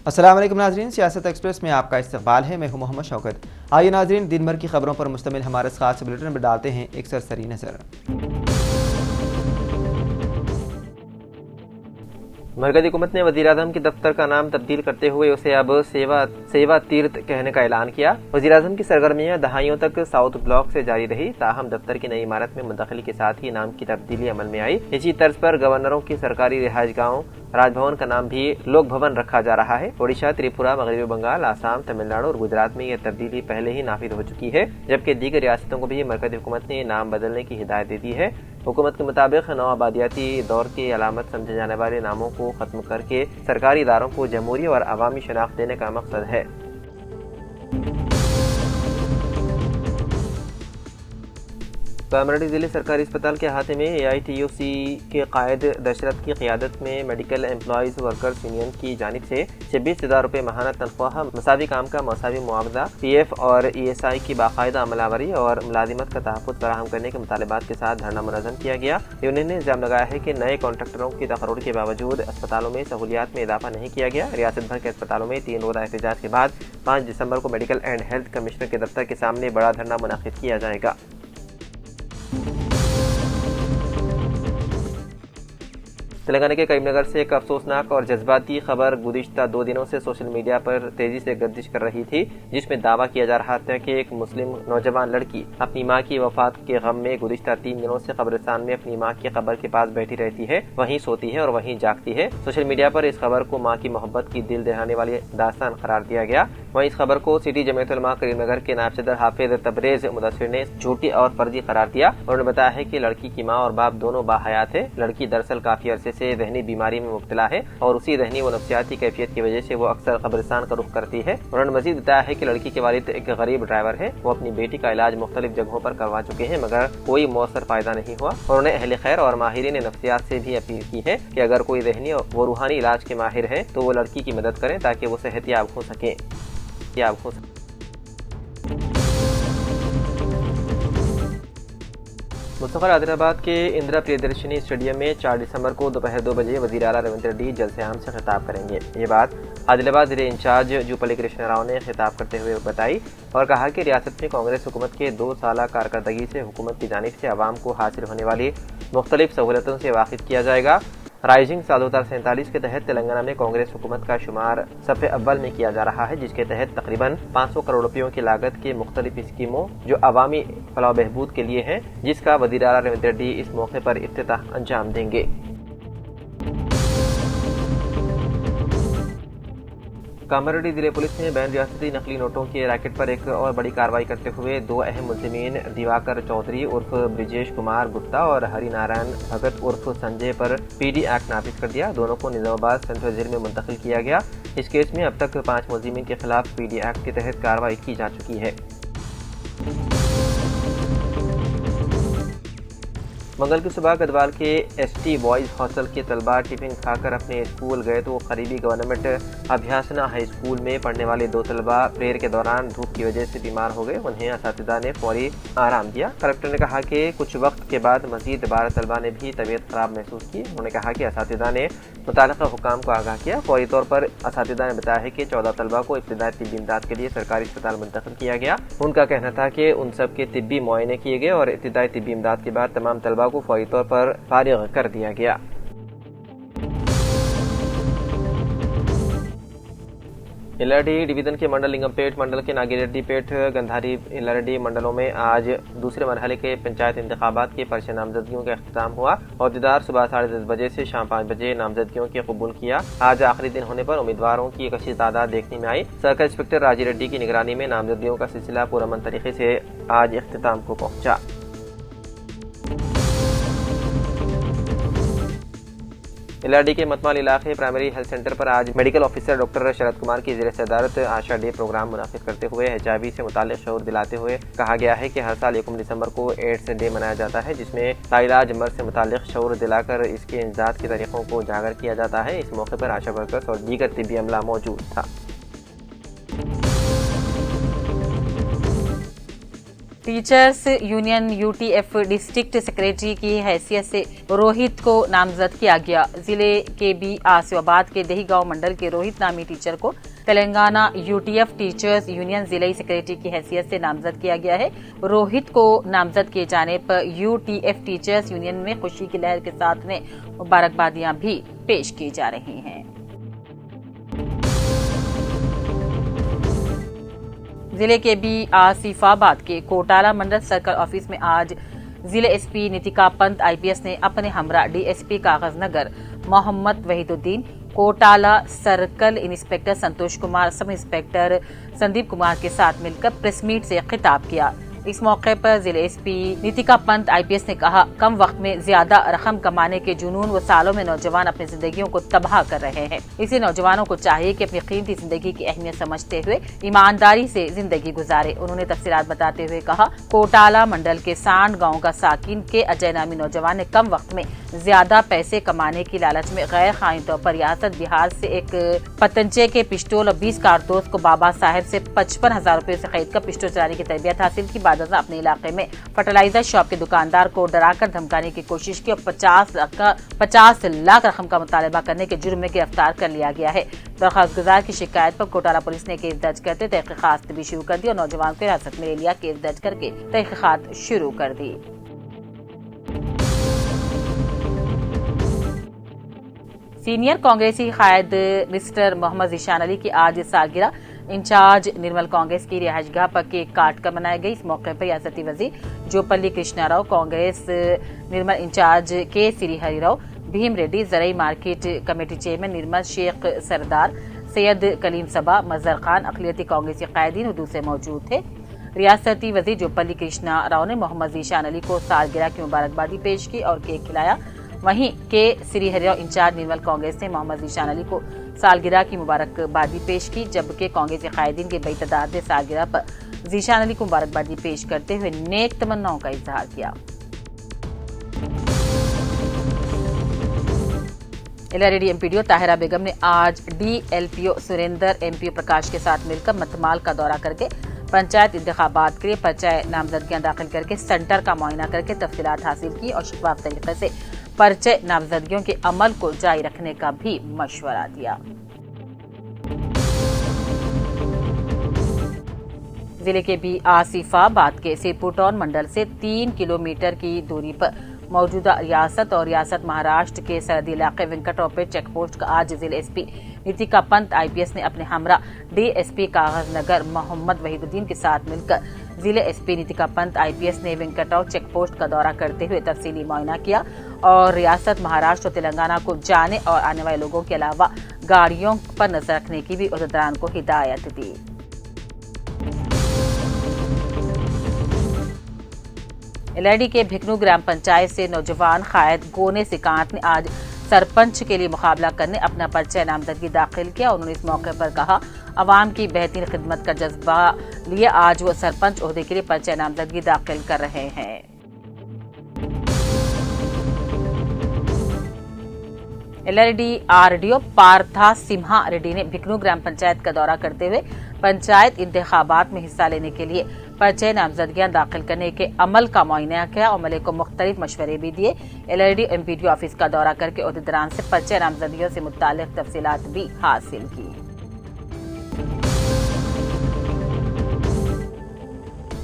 अस्सलाम वालेकुम नाजरीन, सियासत एक्सप्रेस में आपका इस्तकबाल है। मैं हूं मोहम्मद शौकत। आइए नाजरीन, दिन भर की खबरों पर मुश्तमिल हमारे खास बुलेटिन में डालते हैं एक सरसरी नज़र। मरकज़ी हुकूमत ने वज़ीर-ए-आज़म के दफ्तर का नाम तब्दील करते हुए उसे अब सेवा तीर्थ कहने का ऐलान किया। वज़ीर-ए-आज़म की सरगर्मियां दहाइयों तक साउथ ब्लॉक से जारी रही, ताहम दफ्तर की नई इमारत में मुंतकिली के साथ ही नाम की तब्दीली अमल में आई। इसी तर्ज पर गवर्नरों की सरकारी रिहाइश गाहों राजभवन का नाम भी लोक भवन रखा जा रहा है। ओडिशा, त्रिपुरा, मगरबी बंगाल, आसाम, तमिलनाडु और गुजरात में यह तब्दीली पहले ही नाफिज हो चुकी है, जबकि दीगर रियासतों को भी मरकज़ी हुकूमत ने नाम बदलने की हिदायत दे दी है। हुकूमत के मुताबिक नौ आबादियाती दौर की अलामत समझे जाने वाले नामों को खत्म करके सरकारी इदारों को जमहूरी और अवामी शनाख्त देने का मकसद है। कामराडी जिले सरकारी अस्पताल के अहाते में AITUC के कायद दशरथ की क़ियादत में मेडिकल एम्प्लॉइज़ वर्कर्स यूनियन की जानिब से 26,000 रुपये माहाना तनख्वाह, मसावी काम का मसावी मुआवजा, PF और ESI की बाकायदा अमलावरी और मुलाजिमत का तहफ़्फ़ुज़ फराहम करने के मुतालबात के साथ धरना मुनज़्ज़म किया गया। यूनियन ने इल्ज़ाम लगाया है कि नए कॉन्ट्रैक्टरों की तकर्रुर के बावजूद अस्पतालों में सहूलियात में इजाफा नहीं किया गया। रियासत भर के अस्पतालों में 3 रोज़ा एहतजाज के बाद 5 दिसंबर को मेडिकल एंड हेल्थ कमिश्नर के दफ्तर के सामने बड़ा धरना मुनक़्क़िद किया जाएगा। तेलंगाना के करीमनगर से एक अफसोसनाक और जज्बाती खबर गुज़िश्ता 2 दिनों से सोशल मीडिया पर तेजी से गर्दिश कर रही थी, जिसमें दावा किया जा रहा था कि एक मुस्लिम नौजवान लड़की अपनी मां की वफात के गम में गुज़िश्ता 3 दिनों से कब्रिस्तान में अपनी मां की कब्र के पास बैठी रहती है, वहीं सोती है और वहीं जागती है। सोशल मीडिया पर इस खबर को मां की मोहब्बत की दिल दहलाने वाली दास्तान करार दिया गया। वहीं इस खबर को सिटी जमीयत उलमा करीमनगर के नायब सदर हाफिज तबरेज मुदस्सिर ने झूठी और फर्जी करार दिया। उन्होंने बताया है कि लड़की की मां और बाप दोनों बाहयात है। लड़की दरअसल काफी अरसे से ज़हनी बीमारी में मुब्तला है और उसी ज़हनी व नफ्सियाती कैफियत की वजह से वो अक्सर कब्रिस्तान का रुख करती है। उन्होंने मजीद बताया है कि लड़की के वालिद एक गरीब ड्राइवर है। वो अपनी बेटी का इलाज मुख्तलिफ जगहों पर करवा चुके हैं, मगर कोई मौसर फायदा नहीं हुआ। उन्होंने अहले खैर और माहिरीन नफ्सियात से भी अपील की है कि अगर कोई ज़हनी व रूहानी इलाज के माहिर है तो वो लड़की की मदद करें ताकि वो सेहतियाब हो सके। मुस्तफर हैदराबाद के इंदिरा प्रियदर्शनी स्टेडियम में 4 दिसंबर को दोपहर 2 बजे वज़ीर आला रेवंत रेड्डी जलसे आम से खिताब करेंगे। ये बात आदिलाबाद ज़िले इंचार्ज जुपल्ली कृष्ण राव ने खिताब करते हुए बताई और कहा कि रियासत में कांग्रेस हुकूमत के 2 साला कारकर्दगी से हुकूमत की जानिब से आवाम को हासिल होने वाली मुख्तलिफ सहूलतों से वाकिफ किया जाएगा। राइजिंग साल 2047 के तहत तेलंगाना में कांग्रेस हुकूमत का शुमार सफ़े अव्वल में किया जा रहा है, जिसके तहत तकरीबन 500 करोड़ रुपयों की लागत के मुख्तलिफ स्कीमों जो अवामी फलाह बहबूद के लिए हैं, जिसका वज़ीर आला रेवंत रेड्डी इस मौके पर इफ्तिताह अंजाम देंगे। कामारेड्डी जिले पुलिस ने बैन रियासती नकली नोटों के रैकेट पर एक और बड़ी कार्रवाई करते हुए 2 अहम मुलजिमीन दिवाकर चौधरी उर्फ ब्रिजेश कुमार गुप्ता और हरि नारायण भगत उर्फ संजय पर PD एक्ट नाफिज कर दिया। दोनों को निजामाबाद सेंट्रल जेल में मुंतकिल किया गया। इस केस में अब तक 5 मुलजिमीन के खिलाफ PD एक्ट के तहत कार्रवाई की जा चुकी है। मंगल की सुबह गदवाल के ST बॉयज़ हॉस्टल के तलबा टिफिन खाकर अपने स्कूल गए तो करीबी गवर्नमेंट अभ्यासना हाई स्कूल में पढ़ने वाले 2 तलबा प्रेयर के दौरान धूप की वजह से बीमार हो गए। उन्हें असातिज़ा ने फौरी आराम दिया। कलेक्टर ने कहा कि कुछ वक्त के बाद मजीद 12 तलबा ने भी तबीयत ख़राब महसूस की। उन्होंने कहा कि असातिज़ा ने मुताल्लिक़ा हुकाम को आगाह किया। फौरी तौर पर असातिज़ा ने बताया है कि 14 तलबा को इब्तिदाई तिब्बी इमदाद के लिए सरकारी अस्पताल मुंतकिल किया गया। उनका कहना था कि उन सब के तिब्बी मुआयने किए गए और इब्तिदाई तिब्बी इमदाद के बाद तमाम तलबा को फौरी तौर पर फारिग कर दिया गया। इलारेड्डी डिवीजन के मंडल लिंगमपेट मंडल के नागिरेड्डीपेट गंधारी इलारेड्डी मंडलों में आज दूसरे मरहले के पंचायत इंतखाबात के पर्चे नामजदगियों का अख्तिताम हुआ। अहदेदार सुबह 10:30 बजे से शाम 5 बजे नामजदगियों के कबूल किया। आज आखिरी दिन होने पर उम्मीदवारों की एक अच्छी तादाद देखने में आई। सर्कल इंस्पेक्टर राजी रेड्डी की निगरानी में नामजदगियों का सिलसिला पुरअमन तरीके से आज अख्तिताम को पहुंचा। इलाहाबाद के मतमाल इलाके प्राइमरी हेल्थ सेंटर पर आज medical officer doctor Sharad Kumar की ज़ेर सदारत आशा डे प्रोग्राम मुनाफिज करते हुए HIV से मुताल्लिक़ शऊर दिलाते हुए कहा गया है कि हर साल 1 दिसंबर को एड्स डे मनाया जाता है, जिसमें लाइलाज मर्ज से मुताल्लिक़ शऊर दिलाकर इसके इंसदाद के तरीक़ों को उजागर किया जाता है। इस मौके पर आशा वर्कर्स और दीगर तिब्बी अमला मौजूद था। Teachers union UTF district secretary की हैसियत से रोहित को नामजद किया गया। जिले के बी आसिफाबाद के दहीगांव मंडल के रोहित नामी टीचर को तेलंगाना यूटीएफ टीचर्स यूनियन जिले सेक्रेटरी की हैसियत से नामजद किया गया है। रोहित को नामजद किए जाने पर यूटीएफ टीचर्स यूनियन में खुशी की लहर के साथ में मुबारकबादियां भी पेश की जा रही हैं। जिले के बी आसिफाबाद के कोटाला मंडल सर्कल ऑफिस में आज जिले एसपी नितिका पंत आईपीएस ने अपने हमरा DSP Kagaznagar Mohammad Waheeduddin, Kotala circle inspector Santosh Kumar, sub inspector Sandeep Kumar के साथ मिलकर प्रेस मीट से खिताब किया। इस मौके पर जिले एसपी नितिका पंत आईपीएस ने कहा, कम वक्त में ज्यादा रकम कमाने के जुनून व सालों में नौजवान अपनी जिंदगियों को तबाह कर रहे हैं। इसलिए नौजवानों को चाहिए कि अपनी कीमती जिंदगी की अहमियत समझते हुए ईमानदारी से जिंदगी गुजारे। उन्होंने तफसीलात बताते हुए कहा, कोटाला मंडल के सांड गाँव का साकिन के अजय नामी नौजवान ने कम वक्त में ज्यादा पैसे कमाने की लालच में गैर कानूनी तौर पर रियासत बिहार से एक पतंजे के पिस्टल और 20 कारतूस को बाबा साहेब से 55,000 रुपए से खरीद कर पिस्टल चलाने की तरबियत हासिल की। बाद अपने इलाके में फर्टिलाइजर शॉप के दुकानदार को डराकर धमकाने की कोशिश की और 50 लाख रकम का मुतालबा करने के जुर्म में गिरफ्तार कर लिया गया है। दरख्वास्त गुजार की शिकायत पर कोटाला पुलिस ने केस दर्ज करते तहकीकात भी शुरू कर दी और नौजवान को हिरासत में ले लिया। केस दर्ज करके तहकीकात शुरू कर दी। सीनियर कांग्रेसी कायद मिस्टर मोहम्मद ज़ीशान अली की आज सालगिरह इंचार्ज निर्मल कांग्रेस की रिहाइशगाह पर केक काट कर मनाई गई। इस मौके पर रियासती वजीर जोपल्ली कृष्णा राव, कांग्रेस निर्मल इंचार्ज के श्री राव, भीम रेड्डी, जरई मार्केट कमेटी चेयरमैन निर्मल शेख सरदार, सैयद कलीम सबा, मजहर खान, अखिलती कांग्रेसी कायदीन और दूसरे मौजूद थे। रियासती वजीर जोपल्ली कृष्णा राव ने मोहम्मद ज़ीशान अली को सालगिरह की मुबारकबादी पेश की और केक खिलाया। वहीं के श्री राव इंचार्ज निर्मल कांग्रेस ने मोहम्मद ज़ीशान अली को सालगिरह की मुबारकबादी पेश की, जबकि कांग्रेसी कायदीन के बड़ी तादाद ने सालगिरह पर ज़ीशान अली को मुबारकबादी पेश करते हुए नेक तमन्नाओं का इजहार किया। एलआरडी एमपीडीओ ताहिरा बेगम ने आज डीएलपीओ सुरेंद्र एमपीओ प्रकाश के साथ मिलकर मतमाल का दौरा करके पंचायत इंतखाबात के लिए पर्चा नामजदगियां दाखिल करके सेंटर का मुआयना करके तफसीलात हासिल की और शफाफ तरीके से पर्चे नामजदगियों के अमल को जारी रखने का भी मशवरा दिया। जिले के बी आसिफाबाद के सिरपुर टाउन मंडल से 3 किलोमीटर की दूरी पर मौजूदा रियासत और रियासत महाराष्ट्र के सरहदी इलाके वेंकटोपेट चेक पोस्ट का आज जिले एसपी नितिका पंत आईपीएस ने अपने हमरा डीएसपी कागजनगर मोहम्मद वहीदुद्दीन के साथ मिलकर जिले एसपी नितिका पंत आईपीएस ने वेंकटोप चेक पोस्ट का दौरा करते हुए तफसीली मुआयना किया और रियासत महाराष्ट्र और तेलंगाना को जाने और आने वाले लोगों के अलावा गाड़ियों पर नजर रखने की भी उहदेदारान को हिदायत दी। एलआईडी के भिकनू ग्राम पंचायत से नौजवान कायद गोने सिकांत ने आज सरपंच के लिए मुकाबला करने अपना पर्चा नामजदगी दाखिल किया। उन्होंने इस मौके पर कहा, अवाम की बेहतरीन खिदमत का जज्बा लिए आज वो सरपंच ओहदे के लिए पर्चा नामजदगी दाखिल कर रहे हैं। एलआरडी आरडीओ पार्था सिम्हा रेड्डी ने भिकनू ग्राम पंचायत का दौरा करते हुए पंचायत इंतखाबात में हिस्सा लेने के लिए पर्चे नामजदगियां दाखिल करने के अमल का मुआयना किया और अमले को मुख्तलिफ मशवरे भी दिए। एलआरडी एमपीडीओ ऑफिस का दौरा करके ओहदेदारान से पर्चे नामजदगियों से मुताल्लिक तफसीलात भी हासिल की।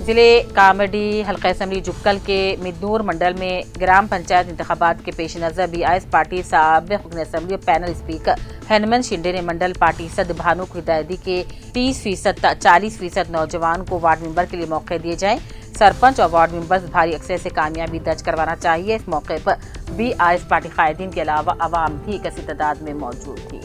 जिले कामडी हल्का असम्बली जुक्कल के मिदनूर मंडल में ग्राम पंचायत इंतखाबात के पेश नजर बीआईएस पार्टी साबिक़ रुकन असम्बली और पैनल स्पीकर हनुमंत शिंदे ने मंडल पार्टी सद भानु को हिदायत दी कि 30% 40% नौजवान को वार्ड मेंबर के लिए मौके दिए जाएं। सरपंच और वार्ड मेंबर्स भारी अक्सर से कामयाबी दर्ज करवाना चाहिए। इस मौके पर बीआईएस पार्टी कायदीन के अलावा अवाम भी कसी तादाद में मौजूद थी।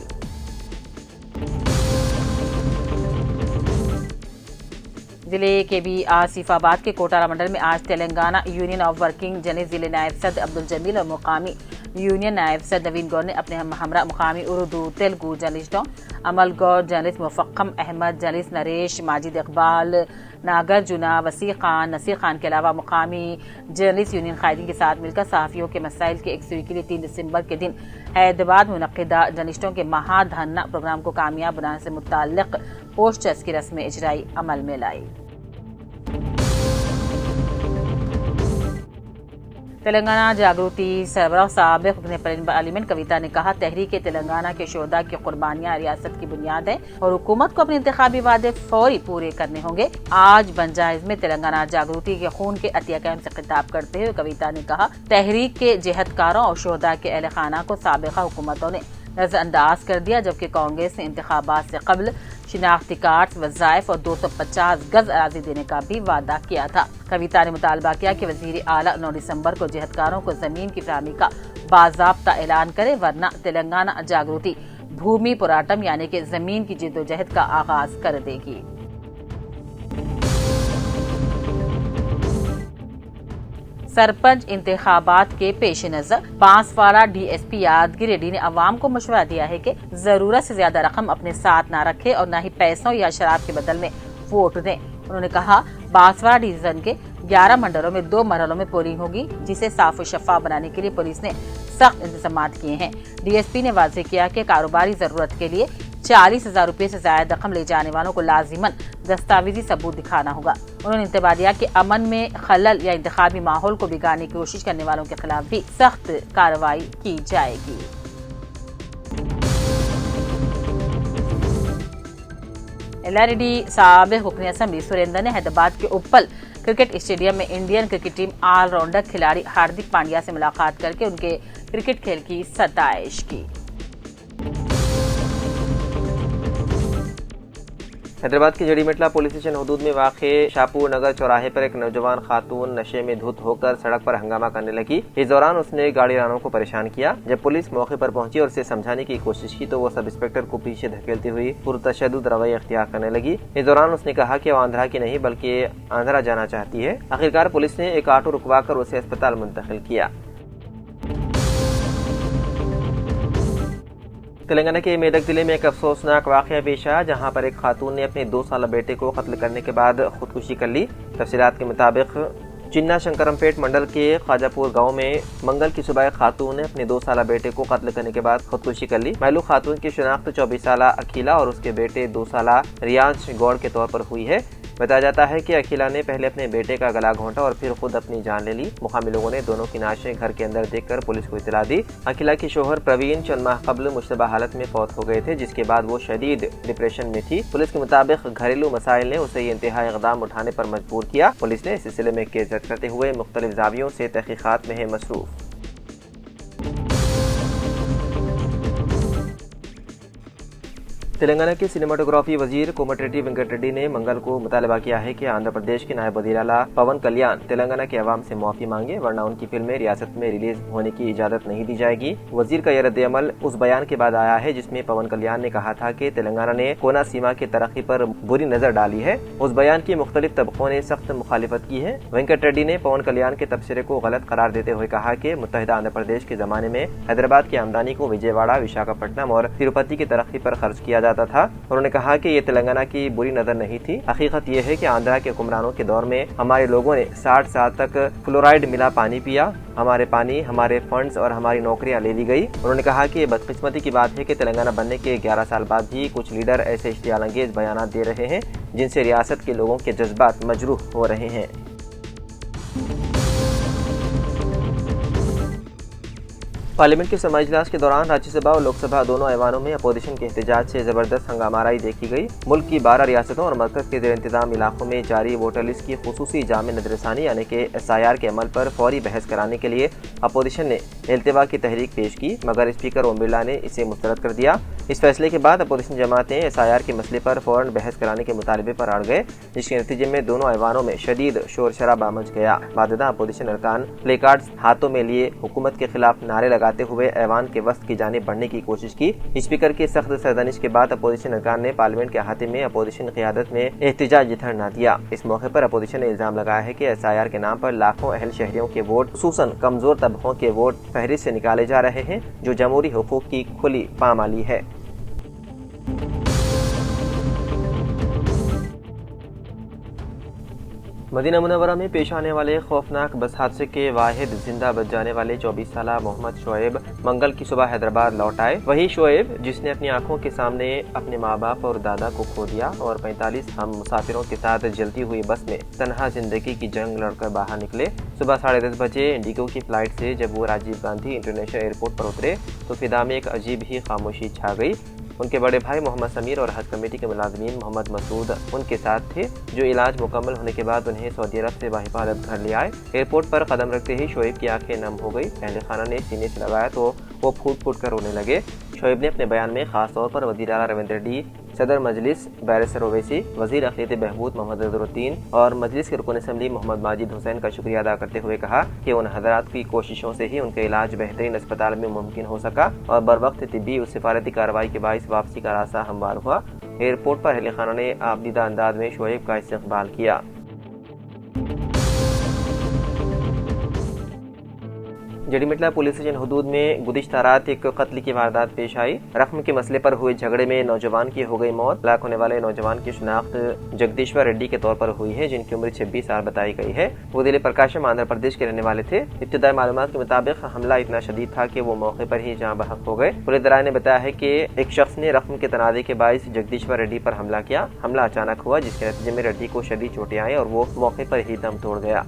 जिले के भी आसिफाबाद के कोटाला मंडल में आज Telangana union of working journalist जिले नायब सद अब्दुल जमील और मुकामी यूनियन नायब सद नवीन गौर ने अपने हमरा मुकामी उर्दू तेलुगु जर्नलिस्टों अमल गौर जर्नलिस्ट मुफक्कम अहमद जर्नलिस्ट नरेश माजिद इकबाल नागर जुना वसी खान नसीर खान के अलावा मुकामी जर्नलिस्ट यूनियन कायदीन के साथ मिलकर सहाफ़ियों के मसाइल के एक सुई के लिए 3 दिसंबर के दिन हैदराबाद में मुनक़िदा जर्नलिस्टों के महाधरना प्रोग्राम को कामयाब बनाने से मुताल्लिक़ पोस्टर्स की रस्म इजराई अमल में लाई। تلنگانہ جاگروتی سربراہ سابق رکن پارلیمنٹ کویتا نے کہا، تحریک تلنگانہ کے شہداء کی قربانیاں ریاست کی بنیاد ہیں اور حکومت کو اپنے انتخابی وعدے فوری پورے کرنے ہوں گے۔ آج بنجائز میں تلنگانہ جاگروتی کے خون کے عطیہ کیمپ سے خطاب کرتے ہوئے کویتا نے کہا، تحریک کے جہدکاروں اور شہداء کے اہل خانہ کو سابقہ حکومتوں نے نظر انداز کر دیا، جبکہ کانگریس نے انتخابات سے قبل شناختی کارڈ، وظائف اور 250 گز اراضی دینے کا بھی وعدہ کیا تھا۔ کویتا نے مطالبہ کیا کہ وزیر اعلیٰ 9 دسمبر کو جہدکاروں کو زمین کی فراہمی کا باضابطہ اعلان کرے، ورنہ تلنگانہ جاگروتی بھومی پوراٹم یعنی کہ زمین کی جدوجہد کا آغاز کر دے گی۔ سرپنچ انتخابات کے پیش نظر بانسواڑہ ڈی ایس پی یادگیری ریڈی نے عوام کو مشورہ دیا ہے کہ ضرورت سے زیادہ رقم اپنے ساتھ نہ رکھے اور نہ ہی پیسوں یا شراب کے بدل میں ووٹ دیں۔ انہوں نے کہا، بانسواڑہ ڈویژن کے 11 منڈلوں میں 2 مرحلوں میں پولنگ ہوگی، جسے صاف و شفاف بنانے کے لیے پولیس نے سخت انتظامات کیے ہیں۔ ڈی ایس پی نے واضح کیا کہ کاروباری ضرورت کے لیے 40,000 روپے سے زائد رقم لے جانے والوں کو لازماً دستاویزی ثبوت دکھانا ہوگا۔ انہوں نے انتباہ دیا کہ امن میں خلل یا انتخابی ماحول کو بگاڑنے کی کوشش کرنے والوں کے خلاف بھی سخت کارروائی کی جائے گی۔ ایل آر ڈی سابق رکن اسمبلی سریندر نے حیدرآباد کے اپل کرکٹ اسٹیڈیم میں Indian cricket team all rounder کھلاڑی ہاردک پانڈیا سے ملاقات کر کے ان کے کرکٹ کھیل کی ستائش کی۔ حیدرآباد کے جڑی مٹلا پولیس اسٹیشن حدود میں واقع شاپور نگر چوراہے پر ایک نوجوان خاتون نشے میں دھت ہو کر سڑک پر ہنگامہ کرنے لگی۔ اس دوران اس نے گاڑی رانوں کو پریشان کیا۔ جب پولیس موقع پر پہنچی اور اسے سمجھانے کی کوشش کی تو وہ سب انسپکٹر کو پیچھے دھکیلتی ہوئی پرتشدد رویہ اختیار کرنے لگی۔ اس دوران اس نے کہا کہ وہ آندھرا کی نہیں بلکہ آندھرا جانا چاہتی ہے۔ آخرکار پولیس نے ایک آٹو رکوا کر اسے اسپتال منتقل کیا۔ تلنگانہ کے میدک ضلع میں ایک افسوسناک واقعہ پیش آیا، جہاں پر ایک خاتون نے اپنے 2 سالہ بیٹے کو قتل کرنے کے بعد خودکشی کر لی۔ تفصیلات کے مطابق چنا شنکرم پیٹ منڈل کے خواجہ پور گاؤں میں منگل کی صبح ایک خاتون نے اپنے 2 سالہ بیٹے کو قتل کرنے کے بعد خودکشی کر لی۔ معلوم خاتون کی شناخت 24 سالہ اکھیلا اور اس کے بیٹے 2 سالہ ریانش گوڑ کے طور پر ہوئی ہے۔ بتایا جاتا ہے کہ اکھیلا نے پہلے اپنے بیٹے کا گلا گھونٹا اور پھر خود اپنی جان لے لی۔ مقامی لوگوں نے دونوں کی نعشیں گھر کے اندر دیکھ کر پولیس کو اطلاع دی۔ اکھیلا کے شوہر پروین چند ماہ قبل مشتبہ حالت میں فوت ہو گئے تھے، جس کے بعد وہ شدید ڈپریشن میں تھی۔ پولیس کے مطابق گھریلو مسائل نے اسے یہ انتہائی اقدام اٹھانے پر مجبور کیا۔ پولیس نے اس سلسلے میں کیس درج کرتے ہوئے مختلف زاویوں سے تحقیقات میں ہے مصروف۔ تلنگانہ کے سینماٹوگرافی وزیر کومٹریٹی وینکٹ ریڈی نے منگل کو مطالبہ کیا ہے کہ آندھرا پردیش کے نائب وزیر اعلیٰ پون کلیان تلنگانہ کے عوام سے معافی مانگے، ورنہ ان کی فلمیں ریاست میں ریلیز ہونے کی اجازت نہیں دی جائے گی۔ وزیر کا یہ رد عمل اس بیان کے بعد آیا ہے جس میں پون کلیان نے کہا تھا کہ تلنگانہ نے کونا سیما کی ترقی پر بری نظر ڈالی ہے۔ اس بیان کی مختلف طبقوں نے سخت مخالفت کی ہے۔ وینکٹ ریڈی نے پون کلیان کے تبصرے کو غلط قرار دیتے ہوئے کہا کہ متحدہ آندھرا پردیش کے زمانے میں حیدرآباد کی آمدنی کو وجے واڑہ، وشاکھاپٹنم اور تروپتی کی ترقی پر خرچ کیا جاتا تھا۔ انہوں نے کہا کہ یہ تلنگانہ کی بری نظر نہیں تھی۔ حقیقت یہ ہے کہ آندھرا کے حکمرانوں کے دور میں ہمارے لوگوں نے 60 سال تک فلورائڈ ملا پانی پیا، ہمارے پانی، ہمارے فنڈز اور ہماری نوکریاں لے لی گئی۔ انہوں نے کہا کہ یہ بدقسمتی کی بات ہے کہ تلنگانہ بننے کے 11 سال بعد بھی کچھ لیڈر ایسے اشتعال انگیز بیانات دے رہے ہیں جن سے ریاست کے لوگوں کے جذبات مجروح ہو رہے ہیں۔ پارلیمنٹ کے سرمائی اجلاس کے دوران راجیہ سبھا اور لوک سبھا دونوں ایوانوں میں اپوزیشن کے احتجاج سے زبردست ہنگامہ آرائی دیکھی گئی۔ ملک کی 12 ریاستوں اور مرکز کے زیر انتظام علاقوں میں جاری ووٹر لسٹ کی خصوصی جامع نظر ثانی یعنی کہ SIR کے عمل پر فوری بحث کرانے کے لیے اپوزیشن نے التوا کی تحریک پیش کی، مگر اسپیکر اوم برلا نے اسے مسترد کر دیا۔ اس فیصلے کے بعد اپوزیشن جماعتیں SIR کے مسئلے پر فوراً بحث کرانے کے مطالبے پر اڑ گئے، جس کے نتیجے میں دونوں ایوانوں میں شدید شور شرابہ مچ گیا۔ بعدازاں اپوزیشن ارکان پلے کارڈز ہاتھوں میں لیے حکومت کے خلاف نعرے لگاتے ہوئے ایوان کے وسط کی جانب بڑھنے کی کوشش کی۔ اسپیکر کی سخت سرزنش کے بعد اپوزیشن ارکان نے پارلیمنٹ کے احاطے میں اپوزیشن قیادت میں احتجاجی دھرنا دیا۔ اس موقع پر اپوزیشن نے الزام لگایا ہے کہ SIR کے نام پر لاکھوں اہل شہریوں کے ووٹ، خصوصاً کمزور طبقوں کے ووٹ فہرست سے نکالے جا رہے ہیں، جو جمہوری حقوق کی کھلی پامالی ہے۔ मदीना मुनव्वरा में पेश आने वाले खौफनाक बस हादसे के वाहिद जिंदा बच जाने वाले 24 साल मोहम्मद शोएब मंगल की सुबह हैदराबाद लौट आए। वही शोएब जिसने अपनी आंखों के सामने अपने माँ बाप और दादा को खो दिया और 45 हम मुसाफिरों के साथ जलती हुई बस में तन्हा जिंदगी की जंग लड़कर बाहर निकले। सुबह 10:30 बजे इंडिगो की फ्लाइट से जब वो राजीव गांधी इंटरनेशनल एयरपोर्ट पर उतरे तो फिजा में एक अजीब ही खामोशी छा गई। उनके बड़े भाई मोहम्मद समीर और हज कमेटी के मुलाजमीन मोहम्मद मसूद उनके साथ थे, जो इलाज मुकम्मल होने के बाद उन्हें सऊदी अरब से बाहिफाजत घर ले आए। एयरपोर्ट पर कदम रखते ही शोएब की आंखें नम हो गई। अहले खाना ने सीने से लगाया तो वो फूट फूट कर रोने लगे। शोएब ने अपने बयान में खास तौर पर वज़ीर आला रविंद्र रेड्डी, सदर मजलिस बैरिस्टर ओवैसी, वज़ीर अक़लियत बहबूद मोहम्मद अज़हरुद्दीन और मजलिस के रुकन असम्बली मोहम्मद माजिद हुसैन का शुक्रिया अदा करते हुए कहा कि उन हज़रात की कोशिशों से ही उनका इलाज बेहतरीन अस्पताल में मुमकिन हो सका और बरवक्त तिब्बी और सिफारती कार्रवाई के बाइस वापसी का रास्ता हमवार हुआ। एयरपोर्ट पर अहले खाना ने आबदीदा अंदाज में शोएब का इस्तक़बाल किया। जड़ीमटला पुलिस स्टेशन हदूद में गुज़िश्ता रात एक कत्ल की वारदात पेश आई। रकम के मसले पर हुए झगड़े में नौजवान की हो गई मौत। हलाक होने वाले नौजवान की शिनाख्त जगदीश्वर रेड्डी के तौर पर हुई है, जिनकी उम्र 26 साल बताई गई है। वो जिले प्रकाशम आंध्र प्रदेश के रहने वाले थे। इब्तिदाई मालूमात के मुताबिक हमला इतना शदीद था कि वो मौके पर ही जाँ बहक हो गए। पुलिस दराये ने बताया है कि एक शख्स ने रकम के तनाज़े के बाइस जगदीश्वर रेड्डी पर हमला किया। हमला अचानक हुआ, जिसके नतीजे में रेड्डी को शदीद चोटें आई और वो मौके पर ही दम तोड़ गया।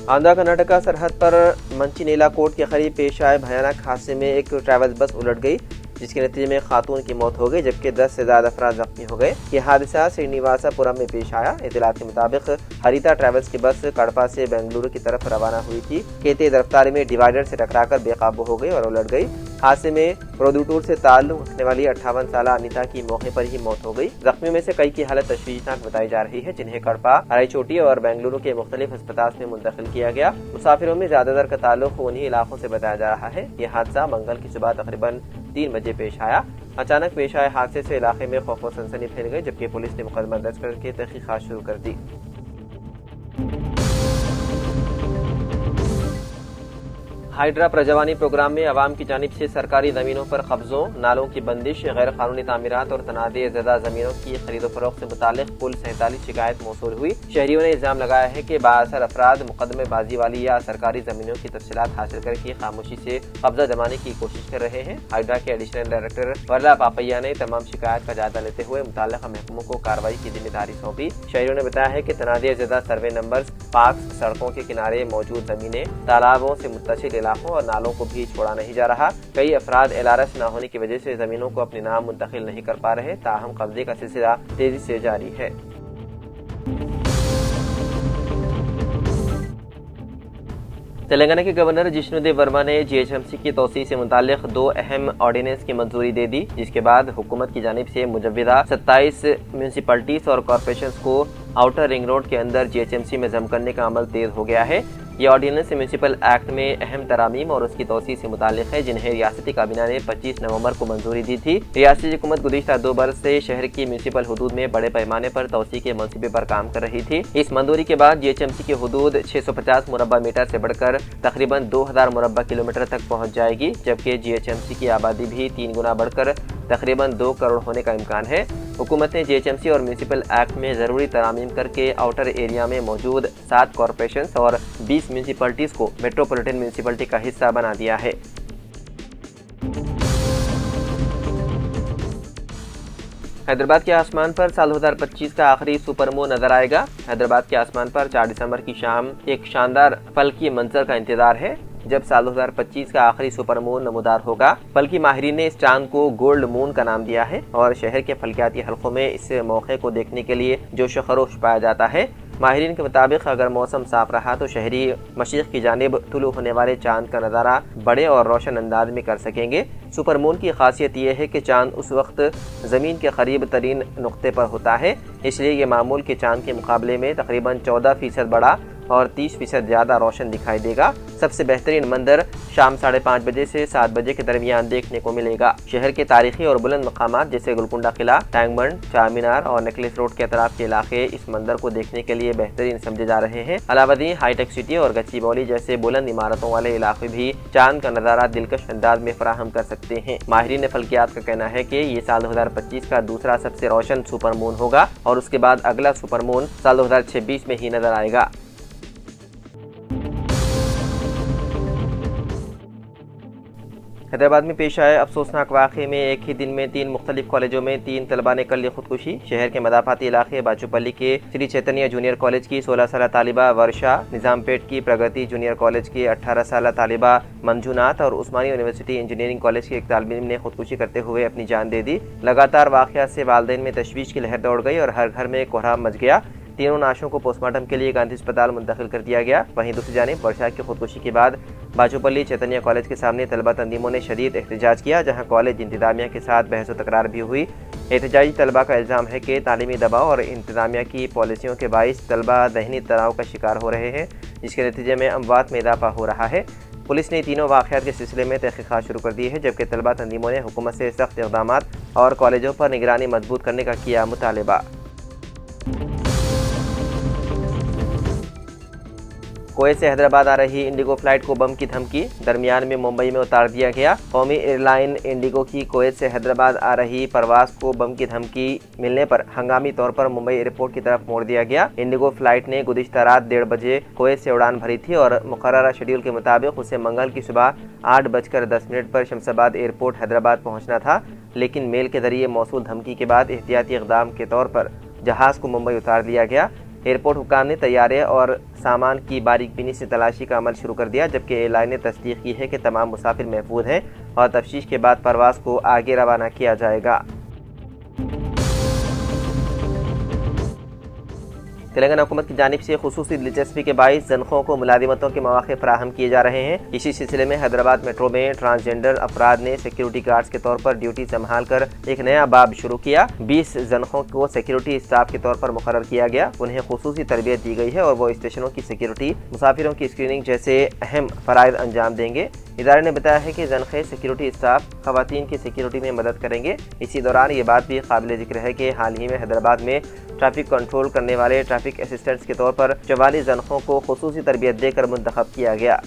आंध्र कर्नाटका सरहद पर मंचीनेला कोट के करीब पेश आए भयानक हादसे में एक ट्रैवल्स बस उलट गई, जिसके नतीजे में खातून की मौत हो गई जबकि 10 से ज़्यादा अफराद जख्मी हो गए। यह हादसा श्रीनिवासापुरम में पेश आया। इत्तलात के मुताबिक हरिता ट्रैवल्स की बस कड़पा से बेंगलुरु की तरफ रवाना हुई थी कि तेज रफ्तार में डिवाइडर से टकराकर बेकाबू हो गई और उलट गई। हादसे में प्रोद्यूटूर से ताल्लुक रखने वाली 58 साल अनिता की मौके पर ही मौत हो गई। जख्मियों में से कई की हालत तशवीशनाक बताई जा रही है, जिन्हें कड़पा, अराईचोटी और बेंगलुरु के मुख्तलिफ अस्पताल में मुंतकिल किया गया। मुसाफिरों में ज्यादातर का ताल्लुक उन्हीं इलाकों से बताया जा रहा है। यह हादसा मंगल की सुबह तकरीबन 3 बजे पेश आया। अचानक पेश आए हादसे से इलाके में खौफ व सनसनी फैल गई, जबकि पुलिस ने मुकदमा दर्ज करके तहकीकात शुरू कर दी। हाइड्रा प्रजवानी प्रोग्राम में अवाम की जानिब से सरकारी जमीनों पर कब्जों, नालों की बंदिश, गैर कानूनी तामीरात और तनाज़े ज़दा जमीनों की खरीद फरोख्त से मुतालिक कुल 47 शिकायत मौसूल हुई। शहरियों ने इल्जाम लगाया है कि बाअसर अफराद मुकदमेबाजी वाली या सरकारी जमीनों की तफसीलात हासिल करके खामोशी से कब्जा जमाने की कोशिश कर रहे हैं। हाइड्रा के एडिशनल डायरेक्टर वरदा पापैया ने तमाम शिकायत का जायजा लेते हुए मुताल्लिक़ा महकमों को कार्रवाई की जिम्मेदारी सौंपी। शहरियों ने बताया है कि तनाज़े ज़दा सर्वे नंबर्स, पार्क्स, सड़कों के किनारे मौजूद जमीनें, तालाबों से मुत्तसिल इलाकों और नालों को भी छोड़ा नहीं जा रहा। कई अफराद एलआरएस न होने की वजह से जमीनों को अपने नाम मुंतकिल नहीं कर पा रहे, ताहम कब्जे का सिलसिला तेजी से जारी है। तेलंगाना के गवर्नर जिष्णुदेव वर्मा ने जीएचएमसी की तोसी से मुतालिक 2 अहम ऑर्डिनेंस की मंजूरी दे दी, जिसके बाद हुकूमत की जानिब से मुजव्विदा 27 म्यूनसिपलिटीज और कॉरपोरेशंस को आउटर रिंग रोड के अंदर जीएचएमसी में जम करने का अमल तेज हो गया है। ये ऑर्डिनेंस म्यूनसिपल एक्ट में अहम तरामीम और उसकी तोसी से मुतालिक है, जिन्हें रियासती काबीना ने 25 नवंबर को मंजूरी दी थी। रियासती हुकूमत गुज़िश्ता 2 बरस से शहर की म्यूनसिपल हदूद में बड़े पैमाने पर तोसी के मंसूबे पर काम कर रही थी। इस मंजूरी के बाद जीएचएमसी की हदूद 650 मुरब्बा मीटर से बढ़कर तकरीबन 2000 मुरब्बा किलोमीटर तक पहुँच जाएगी, जबकि जीएचएमसी की आबादी भी 3 गुना बढ़कर तकरीबन 2 करोड़ होने का इम्कान है। हुकूमत ने जीएचएमसी और म्यूनसिपल एक्ट में ज़रूरी तरामीम करके आउटर एरिया में मौजूद 7 कॉरपोरेशंस और 20 म्यूनसिपलिटीज़ को मेट्रोपॉलिटन म्यूनसिपलिटी का हिस्सा बना दिया है। हैदराबाद के आसमान पर साल 2025 का आखिरी सुपरमून नजर आएगा। हैदराबाद के आसमान पर 4 दिसंबर की शाम एक शानदार फल्की मंजर का इंतजार है, जब साल 2025 का आखिरी सुपरमून नमूदार होगा। फल्की माहिरीन ने इस चांद को गोल्ड मून का नाम दिया है और शहर के फल्कियाती हलकों में इस मौके को देखने के लिए जोश खरोश पाया जाता है। माहिरीन के मुताबिक अगर मौसम साफ रहा तो शहरी मशरिक़ की जानिब तुलू होने वाले चांद का नज़ारा बड़े और रोशन अंदाज में कर सकेंगे। सुपरमून की खासियत यह है कि चांद उस वक्त ज़मीन के करीब तरीन नुक्ते पर होता है, इसलिए ये मामूल के चांद के मुकाबले में तकरीबन 14% बड़ा और 30% ज़्यादा रोशन दिखाई देगा। सबसे बेहतरीन मंजर शाम 5:30 बजे से 7 बजे के दरमियान देखने को मिलेगा। शहर के तारीखी और बुलंद मकामात जैसे गोलकुंडा किला, टैंक बंड, चार मीनार और नेकलेस रोड के अतराफ के इलाके इस मंजर को देखने के लिए बेहतरीन समझे जा रहे हैं। अलावदीन, हाईटेक सिटी और गच्चीबौली जैसे बुलंद इमारतों वाले इलाके भी चांद का नज़ारा दिलकश अंदाज में फराहम कर सकते हैं। माहिरीन फल्कियात का कहना है कि ये साल 2025 का दूसरा सबसे रोशन सुपर मून होगा और उसके बाद अगला सुपर मून साल 2026 में ही नजर आएगा। हैदराबाद में पेश आए अफसोसनाक वाक़े में एक ही दिन में 3 मुख्तलिफ कॉलेजों में 3 तलबा ने कर ली खुदकुशी। शहर के मदाफाती इलाके बाचूपल्ली के श्री चैतन्य जूनियर कॉलेज की 16 साल तालिबा वर्षा, निज़ामपेट की प्रगति जूनियर कॉलेज की 18 साल तालिबा मंजूनात और उस्मानी यूनिवर्सिटी इंजीनियरिंग कॉलेज के एक तालिब इल्म ने खुदकुशी करते हुए अपनी जान दे दी। लगातार वाक़यात से वालिदैन में तशवीश की लहर दौड़ गई और हर घर में कोहराम मच गया। तीनों नाशों को पोस्टमार्टम के लिए गांधी अस्पताल मुंतकिल कर दिया गया। वहीं दूसरी जानिब वर्षा की खुदकुशी के बाद बाचूपल्ली चैतन्य कॉलेज के सामने तलबा तंजीमों ने शदीद एहतजाज किया, जहां कॉलेज इंतजामिया के साथ बहस व तकरार भी हुई। एहतजाजी तलबा का इल्ज़ाम है कि तालीमी दबाव और इंतजामिया की पॉलिसियों के बाइस तलबा ज़हनी तनाव का शिकार हो रहे हैं, जिसके नतीजे में अमवात में इजाफा हो रहा है। पुलिस ने तीनों वाक़यात के सिलसिले में तहक़ीक़ात शुरू कर दी है, जबकि तलबा तंजीमों ने हुकूमत से सख्त इक़दामात और कॉलेजों पर निगरानी मजबूत करने का किया मुतालबा। कोयत से हैदराबाद आ रही इंडिगो फ्लाइट को बम की धमकी, दरमियान में मुंबई में उतार दिया गया। कौमी एयरलाइन इंडिगो की कोयत से हैदराबाद आ रही परवाज को बम की धमकी मिलने पर हंगामी तौर पर मुंबई एयरपोर्ट की तरफ मोड़ दिया गया। इंडिगो फ्लाइट ने गुज़िश्ता रात 1:30 बजे कोयत से उड़ान भरी थी और मुकर्ररा शेड्यूल के मुताबिक उसे मंगल की सुबह 8:10 पर शमशाबाद एयरपोर्ट हैदराबाद पहुँचना था, लेकिन मेल के जरिए मौसूल धमकी के बाद एहतियाती इक़दाम के तौर पर जहाज़ को मुंबई उतार दिया गया। एयरपोर्ट हुकाम ने तैयारे और सामान की बारीक बीनी से तलाशी का अमल शुरू कर दिया, जबकि एयरलाइन ने तस्दीक की है कि तमाम मुसाफिर महफूज हैं और तफ्तीश के बाद परवाज़ को आगे रवाना किया जाएगा। तेलंगाना हुकूमत की जानिब से खुसूसी दिलचस्पी के बाइस ज़नख़ों को मुलाजिमतों के मौक़े फराहम किए जा रहे हैं। इसी सिलसिले में हैदराबाद मेट्रो में ट्रांसजेंडर अफराद ने सिक्योरिटी गार्ड्स के तौर पर ड्यूटी संभाल कर एक नया बाब शुरू किया। 20 ज़नख़ों को सिक्योरिटी स्टाफ के तौर पर मुकर्रर किया गया। उन्हें खुसूसी तरबियत दी गई है और वो स्टेशनों की सिक्योरिटी, मुसाफिरों की स्क्रीनिंग जैसे अहम फ़राइज़ अंजाम देंगे। इदारे ने बताया है कि ज़नख़े सिक्योरिटी स्टाफ ख़वातीन की सिक्योरिटी में मदद करेंगे। इसी दौरान ये बात भी काबिल ज़िक्र है कि हाल ही में हैदराबाद में ट्रैफिक कंट्रोल करने वाले ट्रैफिक असिस्टेंट्स के तौर पर 44 ज़नख़ों को खुसूसी तरबियत देकर मुंतखब किया गया।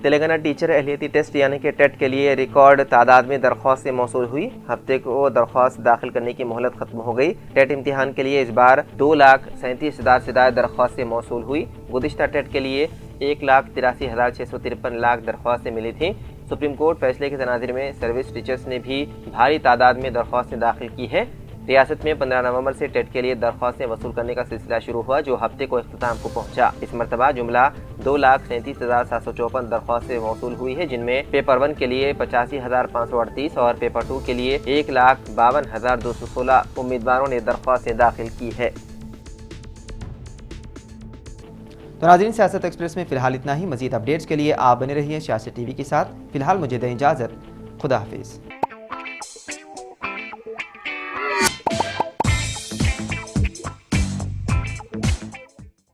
तेलंगाना टीचर अहलियती टेस्ट यानी कि टेट के लिए रिकॉर्ड तादाद में दरख्वास्तें मौसूल हुई। हफ्ते को दरख्वास्त दाखिल करने की मोहलत खत्म हो गई। टेट इम्तिहान के लिए इस बार 2,37,000 से ज़्यादा दरख्वास्तें मौसूल हुई। गुज़िश्ता टेट के लिए 1,83,653 दरख्वास्तें मिली थीं। सुप्रीम कोर्ट फैसले के तनाज़ुर में सर्विस टीचर्स ने भी भारी तादाद में दरख्वास्तें दाखिल की हैं। रियासत में 15 नवंबर से टेट के लिए दरख्वास्तें वसूल करने का सिलसिला शुरू हुआ, जो हफ्ते को इख्तिताम को पहुंचा। इस मरतबा जुमला 2,37,754 दरख्वास्तें मौसूल हुई है, जिनमें पेपर 1 के लिए 85,538 और पेपर 2 के लिए 1,52,216 उम्मीदवारों ने दरख्वास्तें दाखिल की है। तो नाज़रीन, सियासत एक्सप्रेस में फ़िलहाल इतना ही। मज़ीद अपडेट्स के लिए आप बने रहिए सियासत टीवी के साथ। फ़िलहाल मुझे दें इजाज़त। खुदा हाफिज़।